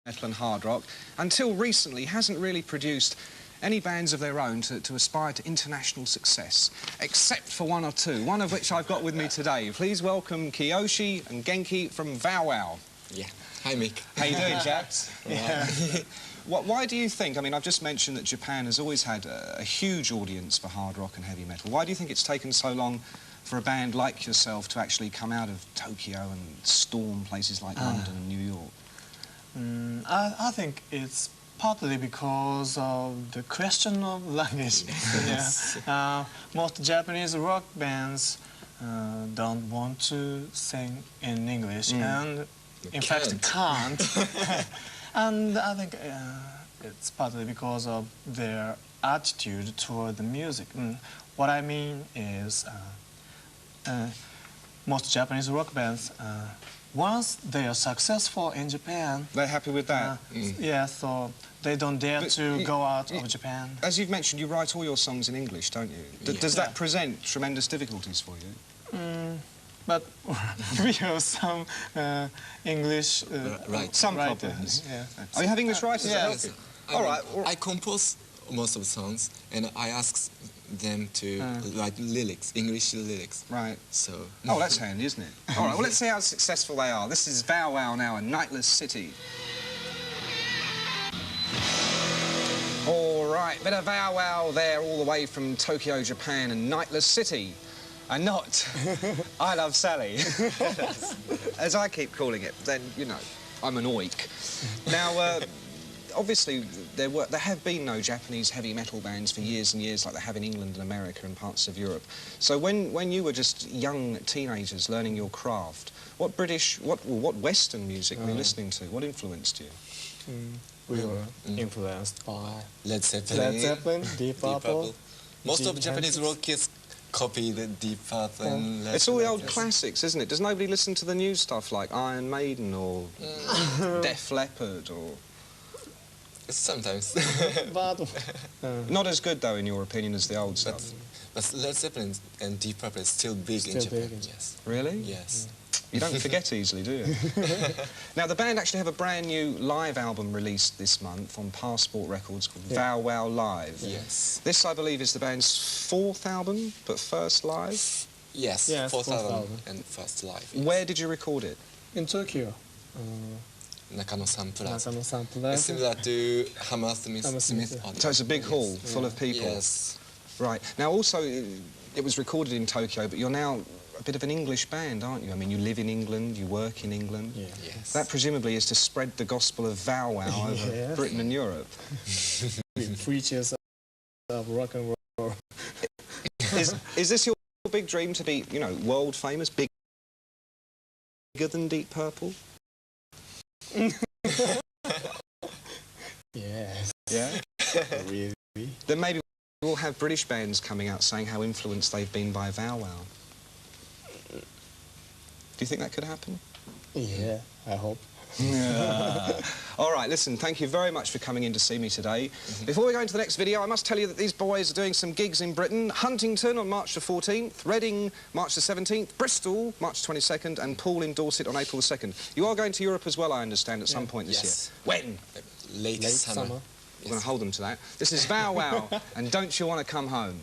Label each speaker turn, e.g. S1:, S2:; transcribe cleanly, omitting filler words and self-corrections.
S1: metal and hard rock, until recently hasn't really produced any bands of their own to aspire to international success, except for one or two, one of which I've got with me today. Please welcome Kiyoshi and Genki from VOW WOW.
S2: Yeah. Hi, Mick.
S1: How you doing, chaps?
S2: Yeah.
S1: Why do you think, I mean, I've just mentioned that Japan has always had a huge audience for hard rock and heavy metal. Why do you think it's taken so long for a band like yourself to actually come out of Tokyo and storm places like London and New York?
S3: I think it's partly because of the question of language.
S2: Yes.
S3: Most Japanese rock bands don't want to sing in English and in fact can't. And I think it's partly because of their attitude toward the music. What I mean is most Japanese rock bands, once they are successful in Japan...
S1: They're happy with that?
S3: Yeah, so they don't dare to go out of Japan.
S1: As you've mentioned, you write all your songs in English, don't you? Does that present tremendous difficulties for you?
S3: But we have some English
S1: some
S3: writers.
S1: problems.
S3: Yeah.
S1: Oh, you have English writers?
S3: Yes.
S1: All right.
S2: I compose most of the songs, and I ask them to write lyrics, English lyrics.
S1: Right.
S2: So.
S1: Oh, that's handy, isn't it? All right. Well, let's see how successful they are. This is VOW WOW now, a Nightless City. All right, bit of VOW WOW there, all the way from Tokyo, Japan, and Nightless City. And not I Love Sally, as I keep calling it. Then, you know, I'm an oik. Now, obviously, there have been no Japanese heavy metal bands for years and years like they have in England and America and parts of Europe. So when you were just young teenagers learning your craft, what Western music were you listening to? What influenced you?
S3: We were influenced by
S2: Led Zeppelin,
S3: Deep Purple.
S2: Most of Japanese rock kids copy the Deep Purple and
S1: it's all the old classics, isn't it? Does nobody listen to the new stuff like Iron Maiden or Def Leppard or...
S2: Sometimes.
S3: But
S1: not as good, though, in your opinion, as the old stuff.
S2: But Led Zeppelin and Deep Purple is still big in Japan. Yes.
S1: Really?
S2: Yes.
S1: You don't forget easily, do you? Now, the band actually have a brand new live album released this month on Passport Records called VOW WOW Live.
S2: Yes.
S1: This, I believe, is the band's fourth album, but first live?
S2: Yes,
S3: yes,
S2: fourth album and first live. Yes.
S1: Where did you record it?
S3: in Tokyo.
S2: Nakano-san Plaza.
S3: Nakano-san Plaza.
S2: Similar to Hammersmith.
S1: So it's a big hall full of people?
S2: Yes.
S1: Right. Now, also, it was recorded in Tokyo, but you're now a bit of an English band, aren't you? I mean, you live in England, you work in England.
S3: Yeah.
S2: Yes.
S1: That, presumably, is to spread the gospel of VOW WOW over Britain and Europe.
S3: Preachers of rock and roll.
S1: Is this your big dream, to be, you know, world famous, bigger than Deep Purple?
S3: Yes.
S1: Yeah?
S3: Really?
S1: Then maybe we'll have British bands coming out saying how influenced they've been by VOW WOW. Do you think that could happen?
S3: Yeah, I hope.
S1: All right, listen, thank you very much for coming in to see me today. Before we go into the next video, I must tell you that these boys are doing some gigs in Britain. Huntington on March the 14th, Reading March the 17th, Bristol March 22nd, and Poole in Dorset on April the 2nd. You are going to Europe as well, I understand, at some point this year. When?
S2: Late summer.
S1: We're going to hold them to that. This is VOW WOW, and Don't You Want to Come Home?